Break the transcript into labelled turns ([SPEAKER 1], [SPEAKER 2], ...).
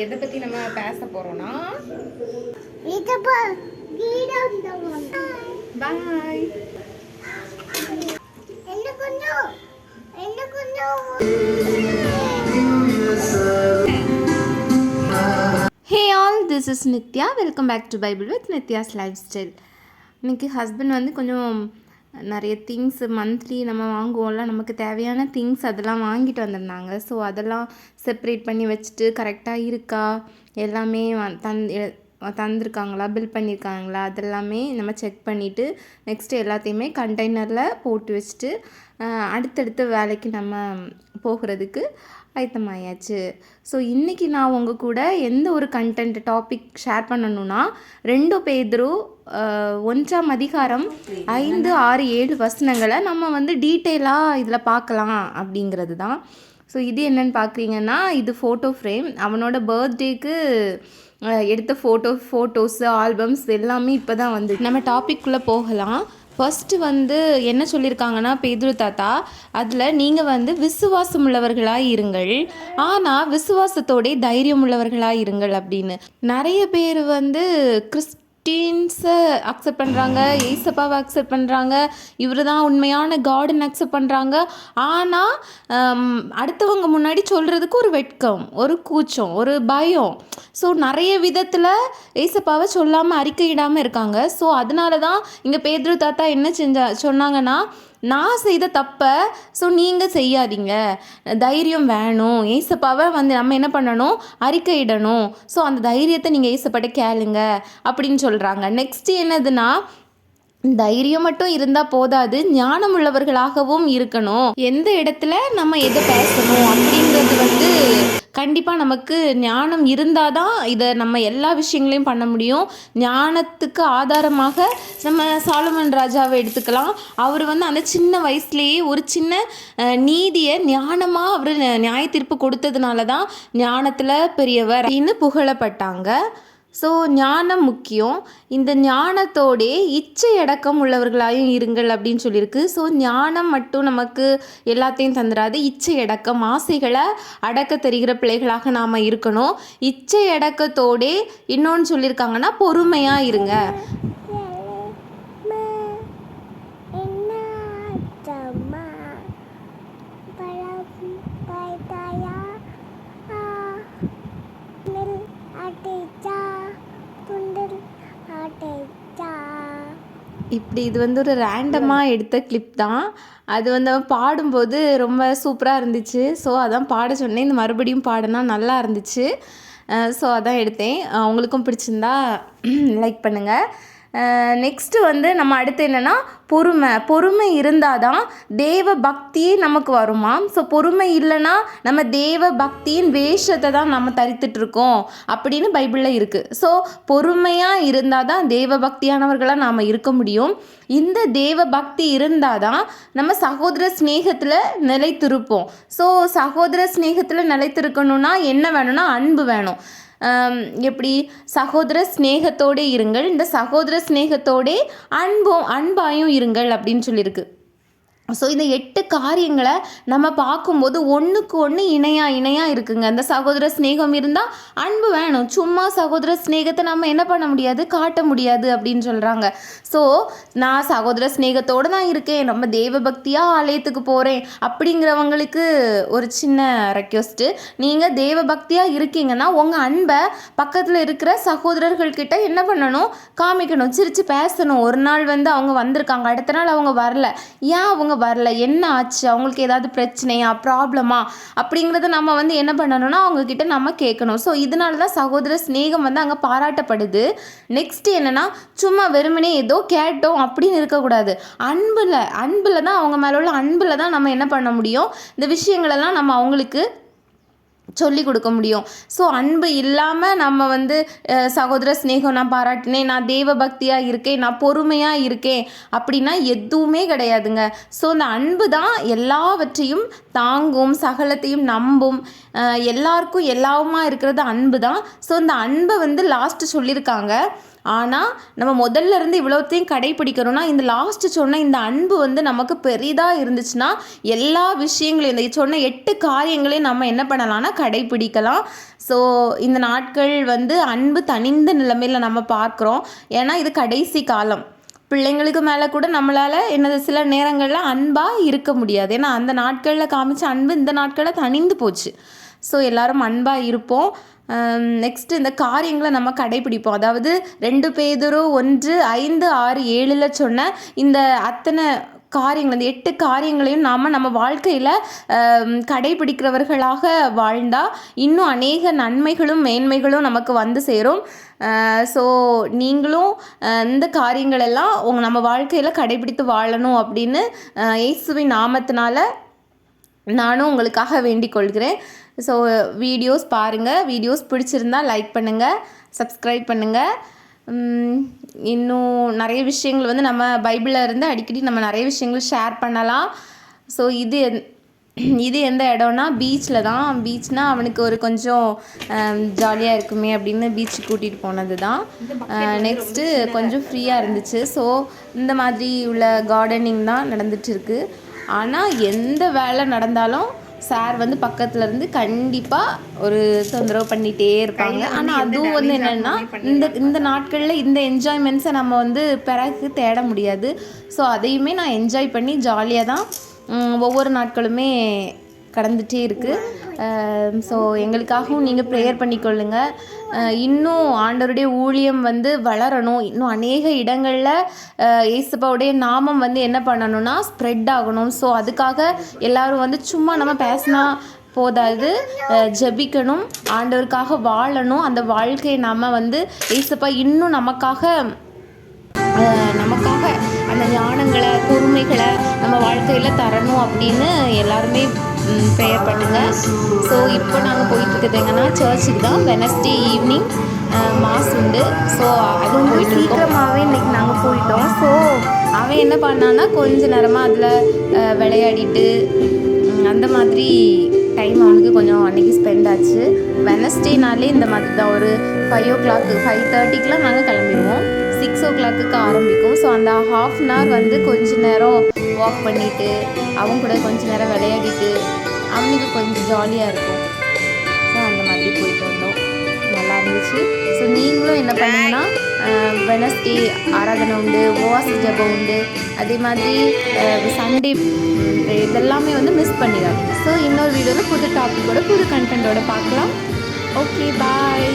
[SPEAKER 1] எதை பற்றி நம்ம பேச போகிறோன்னா bye. Hey all, this is Nithya. Welcome back to Bible with Nithya's lifestyle. இன்றைக்கி ஹஸ்பண்ட் வந்து கொஞ்சம் நிறைய திங்ஸ் மந்த்லி நம்ம வாங்குவோம்ல, நமக்கு தேவையான திங்ஸ் அதெல்லாம் வாங்கிட்டு வந்திருந்தாங்க. ஸோ அதெல்லாம் செப்ரேட் பண்ணி வச்சுட்டு கரெக்டாக இருக்கா, எல்லாமே தந்திருக்காங்களா, பில் பண்ணியிருக்காங்களா, அதெல்லாமே நம்ம செக் பண்ணிவிட்டு நெக்ஸ்ட்டு எல்லாத்தையுமே கண்டெய்னரில் போட்டு வச்சுட்டு அடுத்தடுத்த வேலைக்கு நம்ம போகிறதுக்கு ஆயத்தமாயாச்சு. ஸோ இன்றைக்கி நான் உங்கள் கூட எந்த ஒரு கண்டென்ட் டாபிக் ஷேர் பண்ணணுன்னா 2 பேதுரு 1ஆம் அதிகாரம் 5, 6, 7 வசனங்களை நம்ம வந்து டீட்டெயிலாக இதில் பார்க்கலாம் அப்படிங்கிறது தான். ஸோ இது என்னென்னு பார்க்குறீங்கன்னா, இது ஃபோட்டோ ஃப்ரேம். அவனோட பர்த்டேக்கு எடுத்த ஃபோட்டோஸு ஆல்பம்ஸ் எல்லாமே இப்போ தான் வந்து. நம்ம டாபிக்குள்ளே போகலாம். ஃபஸ்ட்டு வந்து என்ன சொல்லியிருக்காங்கன்னா, பேதுரு தாத்தா அதில் நீங்கள் வந்து விசுவாசம் உள்ளவர்களாக இருங்கள், ஆனால் விசுவாசத்தோடே தைரியம் உள்ளவர்களாக இருங்கள் அப்படின்னு. நிறைய பேர் வந்து கிறிஸ்டின்ஸை அக்செப்ட் பண்ணுறாங்க, ஏசப்பாவை அக்செப்ட் பண்ணுறாங்க, இவர் தான் உண்மையான காடுன்னு அக்செப்ட் பண்ணுறாங்க. ஆனால் அடுத்தவங்க முன்னாடி சொல்கிறதுக்கு ஒரு வெட்கம், ஒரு கூச்சம், ஒரு பயம். ஸோ நிறைய விதத்தில் ஏசப்பாவை சொல்லாமல் அறிக்கையிடாமல் இருக்காங்க. ஸோ அதனால தான் இங்கே பேதுரு தாத்தா என்ன சொன்னாங்கன்னா, நான் செய்த தப்பை நீங்கள் செய்யாதீங்க, தைரியம் வேணும், ஏசப்பாவை வந்து நம்ம என்ன பண்ணணும், அறிக்கையிடணும். ஸோ அந்த தைரியத்தை நீங்கள் ஏசப்பாட்ட கேளுங்க அப்படின்னு சொல்கிறாங்க. நெக்ஸ்ட்டு என்னதுன்னா, தைரியம் மட்டும் இருந்தால் போதாது, ஞானம் உள்ளவர்களாகவும் இருக்கணும். எந்த இடத்துல நம்ம எதை பேசணும் அப்படிங்கிறது வந்து கண்டிப்பாக நமக்கு ஞானம் இருந்தால் தான் இதை நம்ம எல்லா விஷயங்களையும் பண்ண முடியும். ஞானத்துக்கு ஆதாரமாக நம்ம சாலமன் ராஜாவை எடுத்துக்கலாம். அவர் வந்து அந்த சின்ன வயசுலேயே ஒரு சின்ன நீதியை ஞானமாக அவர் நியாய தீர்ப்பு கொடுத்ததுனால தான் ஞானத்தில் பெரியவர் அப்படின்னு புகழப்பட்டாங்க. ஸோ ஞானம் முக்கியம். இந்த ஞானத்தோடே இச்சை அடக்கம் உள்ளவர்களாயும் இருங்கள் அப்படின்னு சொல்லியிருக்கு. ஸோ ஞானம் மட்டும் நமக்கு எல்லாத்தையும் தந்துடாது. இச்சை அடக்கம், ஆசைகளை அடக்க தெரிகிற பிள்ளைகளாக நாம் இருக்கணும். இச்சை அடக்கத்தோடே இன்னொன்று சொல்லியிருக்காங்கன்னா, பொறுமையாக இருங்க. இப்படி இது வந்து ஒரு ரேண்டமாக எடுத்த கிளிப் தான். அது வந்து அவன் பாடும்போது ரொம்ப சூப்பராக இருந்துச்சு. ஸோ அதான் பாட சொன்னேன். இந்த மறுபடியும் பாடினா நல்லா இருந்துச்சு. ஸோ அதான் எடுத்தேன். உங்களுக்கும் பிடிச்சிருந்தா லைக் பண்ணுங்கள். நெக்ஸ்ட்டு வந்து நம்ம அடுத்து என்னென்னா, பொறுமை இருந்தால் தான் தேவ பக்தியே நமக்கு வருமா. ஸோ பொறுமை இல்லைன்னா நம்ம தேவ பக்தியின் வேஷத்தை தான் நம்ம தரித்துட்ருக்கோம் அப்படின்னு பைபிளில் இருக்குது. ஸோ பொறுமையாக இருந்தால் தான் தேவ பக்தியானவர்களாக நாம் இருக்க முடியும். இந்த தேவ பக்தி இருந்தால் தான் நம்ம சகோதர ஸ்நேகத்தில் நிலைத்திருப்போம். ஸோ சகோதர ஸ்நேகத்தில் நிலைத்திருக்கணும்னா என்ன வேணும்னா, அன்பு வேணும். எப்படி சகோதர ஸ்நேகத்தோடு இருங்கள், இந்த சகோதர ஸ்நேகத்தோடே அன்பாயும் இருங்கள் அப்படின்னு சொல்லியிருக்கு. ஸோ இந்த 8 காரியங்களை நம்ம பார்க்கும்போது ஒன்றுக்கு ஒன்று இணையாக இருக்குங்க. அந்த சகோதர ஸ்நேகம் இருந்தால் அன்பு வேணும். சும்மா சகோதர ஸ்நேகத்தை நம்ம என்ன பண்ண முடியாது, காட்ட முடியாது அப்படின்னு சொல்கிறாங்க. ஸோ நான் சகோதர ஸ்நேகத்தோடு தான் இருக்கேன், நம்ம தேவ பக்தியாக ஆலயத்துக்கு போகிறேன் அப்படிங்கிறவங்களுக்கு ஒரு சின்ன ரெக்வெஸ்ட்டு. நீங்கள் தேவ பக்தியாக இருக்கீங்கன்னா உங்கள் அன்பை பக்கத்தில் இருக்கிற சகோதரர்கள்கிட்ட என்ன பண்ணணும், காமிக்கணும், சிரித்து பேசணும். ஒரு நாள் வந்து அவங்க வந்திருக்காங்க, அடுத்த நாள் அவங்க வரல, ஏன் அவங்க வரல, என்ன ஆச்சு, அவங்களுக்கு ஏதாவது பிரச்சனையா, ப்ராப்ளமா அப்படிங்கிறத நம்ம வந்து என்ன பண்ணணும்னா அவங்கக்கிட்ட நம்ம கேட்கணும். ஸோ இதனால தான் சகோதர ஸ்நேகம் வந்து அங்கே பாராட்டப்படுது. நெக்ஸ்ட் என்னென்னா, சும்மா வெறுமனே ஏதோ கேட்டோம் அப்படின்னு இருக்கக்கூடாது. அன்பில் தான், அவங்க மேலே உள்ள அன்பில் தான் நம்ம என்ன பண்ண முடியும், இந்த விஷயங்களெல்லாம் நம்ம அவங்களுக்கு சொல்லி கொடுக்க முடியும். ஸோ அன்பு இல்லாமல் நம்ம வந்து சகோதர ஸ்நேகம் நான் பாராட்டினேன், நான் தேவ பக்தியாக இருக்கேன், நான் பொறுமையாக இருக்கேன் அப்படின்னா எதுவுமே கிடையாதுங்க. ஸோ இந்த அன்பு தான் எல்லாவற்றையும் தாங்கும், சகலத்தையும் நம்பும், எல்லாருக்கும் எல்லாவுமா இருக்கிறது அன்பு தான். ஸோ இந்த அன்பை வந்து லாஸ்ட்டு சொல்லியிருக்காங்க, ஆனால் நம்ம முதல்ல இருந்து இவ்வளோத்தையும் கடைப்பிடிக்கிறோன்னா இந்த லாஸ்ட்டு சொன்ன இந்த அன்பு வந்து நமக்கு பெரிதாக இருந்துச்சுன்னா எல்லா விஷயங்களையும் இந்த சொன்ன 8 காரியங்களையும் நம்ம என்ன பண்ணலாம்னா கடைப்பிடிக்கலாம். ஸோ இந்த நாட்கள் வந்து அன்பு தனிந்த நிலைமையில் நம்ம பார்க்குறோம். ஏன்னா இது கடைசி காலம். பிள்ளைங்களுக்கு மேலே கூட நம்மளால் என்னது சில நேரங்களில் அன்பாக இருக்க முடியாது. ஏன்னா அந்த நாட்களில் காமிச்ச அன்பு இந்த நாட்களில் தனிந்து போச்சு. ஸோ எல்லோரும் அன்பாக இருப்போம். நெக்ஸ்ட்டு இந்த காரியங்களை நம்ம கடைப்பிடிப்போம். அதாவது 2 பேதுரு 1:5-6-7 சொன்ன இந்த அத்தனை காரியங்கள், இந்த 8 காரியங்களையும் நாம் நம்ம வாழ்க்கையில் கடைப்பிடிக்கிறவர்களாக வாழ்ந்தால் இன்னும் அநேக நன்மைகளும் மேன்மைகளும் நமக்கு வந்து சேரும். ஸோ நீங்களும் இந்த காரியங்களெல்லாம் நம்ம வாழ்க்கையில் கடைப்பிடித்து வாழணும் அப்படின்னு இயேசுவின் நாமத்தினால நானும் உங்களுக்காக வேண்டிக் கொள்கிறேன். ஸோ வீடியோஸ் பாருங்கள். வீடியோஸ் பிடிச்சிருந்தா லைக் பண்ணுங்கள், சப்ஸ்கிரைப் பண்ணுங்கள். இன்னும் நிறைய விஷயங்கள் வந்து நம்ம பைபிளில் இருந்து அடிக்கடி நம்ம நிறைய விஷயங்கள் ஷேர் பண்ணலாம். ஸோ இது எந்த இடம்னா பீச்சில் தான். பீச்னால் அவனுக்கு ஒரு கொஞ்சம் ஜாலியாக இருக்குமே அப்படின்னு பீச்சுக்கு கூட்டிகிட்டு போனது தான். நெக்ஸ்ட்டு கொஞ்சம் ஃப்ரீயாக இருந்துச்சு. ஸோ இந்த மாதிரி உள்ள கார்டனிங் தான் நடந்துகிட்ருக்கு. ஆனால் எந்த வேலை நடந்தாலும் சார் வந்து பக்கத்தில் இருந்து கண்டிப்பாக ஒரு தொந்தரவு பண்ணிகிட்டே இருப்பாங்க. ஆனால் அதுவும் வந்து என்னென்னா இந்த நாட்களில் இந்த என்ஜாய்மெண்ட்ஸை நம்ம வந்து பிறகு தேட முடியாது. ஸோ அதையுமே நான் என்ஜாய் பண்ணி ஜாலியாக தான் ஒவ்வொரு நாட்களுமே கடந்துகிட்டே இருக்குது. ஸோ எங்களுக்காகவும் நீங்கள் ப்ரேயர் பண்ணிக்கொள்ளுங்கள். இன்னும் ஆண்டவருடைய ஊழியம் வந்து வளரணும். இன்னும் அநேக இடங்களில் இயேசுப்பாவுடைய நாமம் வந்து என்ன பண்ணணும்னா ஸ்ப்ரெட் ஆகணும். ஸோ அதுக்காக எல்லோரும் வந்து சும்மா நம்ம பேசினா போதாது, ஜெபிக்கணும், ஆண்டவருக்காக வாழணும். அந்த வாழ்க்கையை நம்ம வந்து இயேசுப்பா இன்னும் நமக்காக அந்த ஞானங்களை பொறுமைகளை நம்ம வாழ்க்கையில் தரணும் அப்படின்னு எல்லாருமே ப்ரேயர் பண்ணுங்கள். ஸோ இப்போ நாங்கள் போயிட்டுருக்குது எங்கன்னா சர்ச்சுக்கு தான். வெனஸ்டே ஈவினிங் மாஸ் உண்டு. ஸோ அதுவும் போயிட்டு சீக்கிரமாகவே இன்றைக்கி நாங்கள் போயிட்டோம். ஸோ அவன் என்ன பண்ணான்னா கொஞ்ச நேரமாக அதில் விளையாடிட்டு அந்த மாதிரி டைம் அவனுக்கு கொஞ்சம் அன்றைக்கி ஸ்பெண்ட் ஆச்சு. வெனஸ்டேனாலே இந்த மாதிரி தான். ஒரு 5 o'clock 5:30க்கெலாம் நாங்கள் கிளம்பிடுவோம். 6 o'clock ஆரம்பிக்கும். ஸோ அந்த ½ an hour வந்து கொஞ்ச நேரம் வாக் பண்ணிவிட்டு அவங்க கூட கொஞ்ச நேரம் விளையாடிட்டு அவனுக்கு கொஞ்சம் ஜாலியாக இருக்கும். ஸோ அந்த மாதிரி போயிட்டு வந்தோம். நல்லா இருந்துச்சு. ஸோ நீங்களும் என்ன பண்ணுங்கன்னா வெனஸ்டே ஆராதனை உண்டு, உபவாச ஜெபம் உண்டு, அதே மாதிரி சண்டே இதெல்லாமே வந்து மிஸ் பண்ணிடாதீங்க. ஸோ இன்னொரு வீடியோவில் புது டாப்பிக்கோட புது கண்டென்ட்டோட பார்க்கலாம். ஓகே, பாய்.